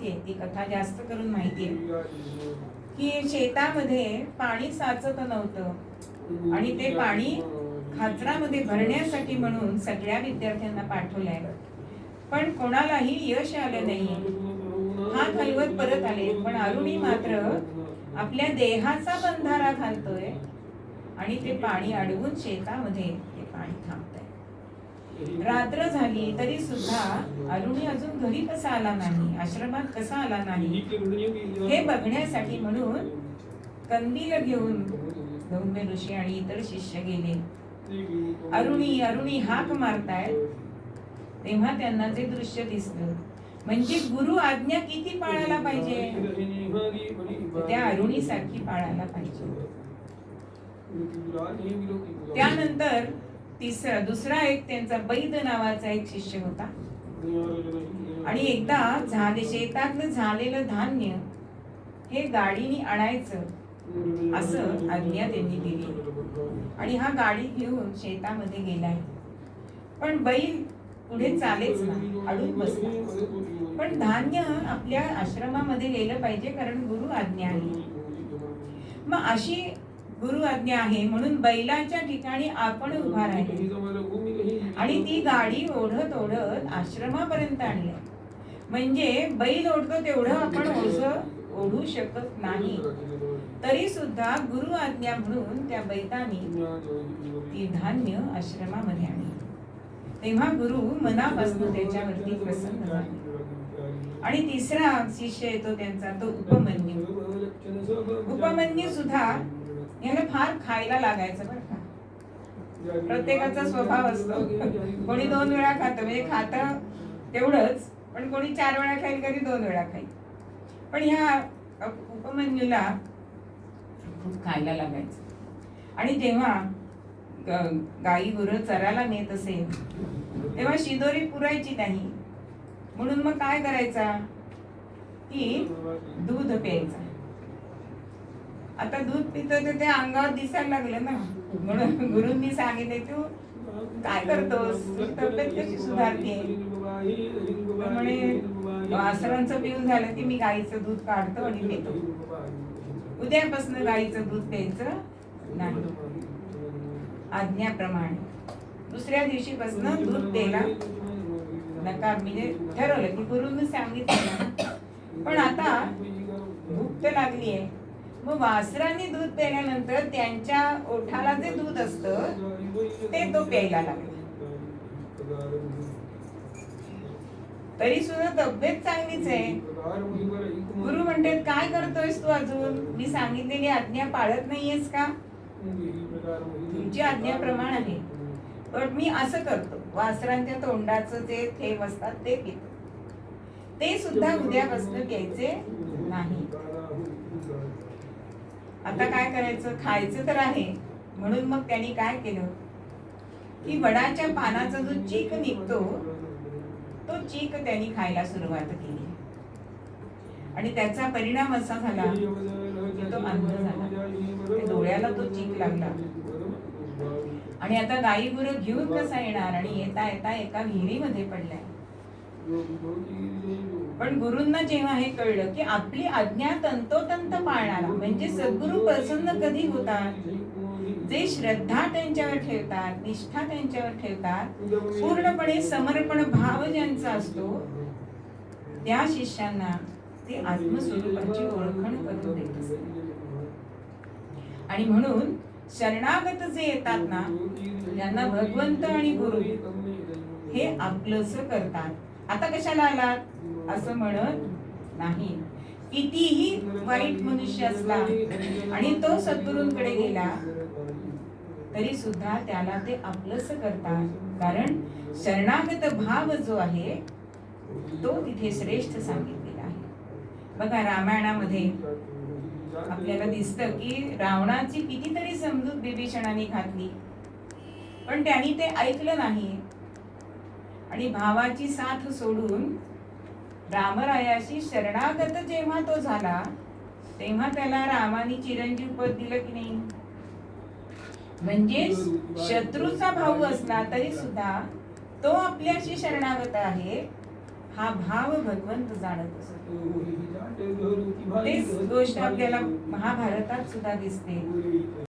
माहितीये, ती कथा जास्त करून माहितीये की शेतामध्ये पाणी साचत नव्हतं आणि ते पाणी खाचरामध्ये भरण्यासाठी म्हणून सगळ्या विद्यार्थ्यांना पाठवलंय, पण कोणालाही यश आलं नाहीये. हात हलवत परत आले, पण अरुणी मात्र आपल्या देहाचा बंधारा घालतोय आणि ते पाणी अडवून शेतामध्ये ते पाणी थांबतंय. रात्र झाली तरी सुद्धा अरुणी अजून घरी कसा आला नाही, आश्रमात कसा आला नाही, हे बघण्यासाठी म्हणून कंदील घेऊन धौम्य ऋषी आणि इतर शिष्य गेले. अरुणी अरुणी हाक मारतायत, तेव्हा त्यांना ते दृश्य दिसलं. म्हणजे गुरु आज्ञा किती पाळायला पाहिजे, त्या अरुणी सारखी पाळायला पाहिजे. त्यानंतर दुसरा एक त्यांचा बैद नावाचा एक शिष्य होता आणि एकदा शेतातलं झालेलं धान्य हे गाडीने आणायचं असं आज्ञा त्यांनी दिली आणि हा गाडी घेऊन शेतामध्ये गेलाय. पण बैल पुढे चालेच ना, अडून बसला. पण धान्य आपल्या आश्रमामध्ये गेलं पाहिजे, कारण गुरु आज्ञा आहे. मग अशी गुरु आज्ञा आहे म्हणून बैलाच्या ठिकाणी आपण उभा राहिले आणि ती गाडी ओढत ओढत आश्रमापर्यंत आणली. म्हणजे बैल ओढतो तेवढं आपण ओढू शकत नाही, तरी सुद्धा गुरु आज्ञा म्हणून त्या बैलांनी ती धान्य आश्रमामध्ये आणली. तेव्हा गुरु मनापासून त्याच्यावरती प्रसन्न झाले. आणि तिसरा शिष्य येतो त्यांचा, तो उपमन्यू. उपमन्यू सुद्धा याला फार खायला लागायचं बरं का. प्रत्येकाचा स्वभाव असतो, कोणी 2 वेळा खातं, म्हणजे खातं तेवढंच, पण कोणी 4 वेळा खाईल, कधी 2 वेळा खाईल. पण ह्या उपमन्यूला खूप खायला लागायचं. आणि जेव्हा गाई गुरं चरायला नेत असेल तेव्हा शिदोरी पुरायची नाही, म्हणून मग काय करायचा की दूध प्यायचा. आता दूध पितो तर ते अंगावर दिसायला लागलं ना, म्हणून गुरूंनी सांगितले, तू काय करतोस, तब्येत कशी सुधारते. म्हणे वासरांचं पिऊन झालं की मी गाईचं दूध काढतो आणि पितो, उद्यापासून गाईचं दूध प्यायचं नाही. आज्ञाप्रमाणे दुसऱ्या दिवशीपासून दूध प्यायला नकार, म्हणजे ठरवलं की गुरूंनी सांगितलं. पण आता भूक तर लागली आहे, मग वासरांनी दूध प्यायल्यानंतर त्यांच्या ओठाला जे दूध असतं ते तो प्यायला लागला. तरी सुद्धा तब्येत चांगलीच आहे. गुरु म्हणतात, काय करतोयस तू अजून, मी सांगितलेली आज्ञा पाळत नाहीयेस का. तुमची आज्ञाप्रमाणे आहे, पण मी असं करतो, वासरांच्या तोंडाचं जे थेंब असतात ते पितो, ते सुद्धा उद्यापासून प्यायचे नाही. आता काय करायचं, खायचं तर आहे. म्हणून मग त्यांनी काय केलं की वडाच्या पानाचा जो चीक निघतो तो चीक त्यांनी खायला सुरुवात केली आणि त्याचा परिणाम असा झाला की तो अंध झाला, डोळ्याला तो चीक लागला. आणि आता गाई गुरं घेऊन कसा येणार, आणि येता येता एका विहिरीमध्ये पडलाय. पण गुरूंना जेव्हा हे कळलं की आपली आज्ञा तंतोतंत पाळणारा म्हणजे सद्गुरू प्रसन्न कधी होतात, जे श्रद्धा त्यांच्यावर ठेवतात, निष्ठा त्यांच्यावर ठेवतात, पूर्णपणे समर्पण भाव ज्यांचा असतो, त्या शिष्यांना ते आत्मस्वरूपाची ओळखण करून देत असतात. आणि म्हणून शरणागत जे येतात ना, त्यांना भगवंत आणि गुरु हे आपलंस करतात. आता कशाला आलात असं म्हणत नाही. कितीही वाईट मनुष्य असला आणि तो सद्गुरूंकडे गेला तरी सुद्धा त्याला ते आपलंस करतात, कारण शरणागत भाव जो आहे तो तिथे श्रेष्ठ सांगितलेला आहे. बघा, रामायणामध्ये आपल्याला दिसतं की रावणाची कितीतरी समजूत विभीषणाने घातली, पण त्यांनी ते ऐकलं नाही आणि भावाची साथ सोडून रामरायाशी शरणागत जेव्हा तो झाला तेव्हा त्याला रामाने चिरंजीव पद दिलं की नाही. म्हणजे शत्रूचा भाऊ असला तरी सुद्धा तो आपल्याशी शरणागत आहे हा भाव भगवंत जाणत असतो. तेच गोष्ट आपल्याला महाभारतात सुद्धा दिसते.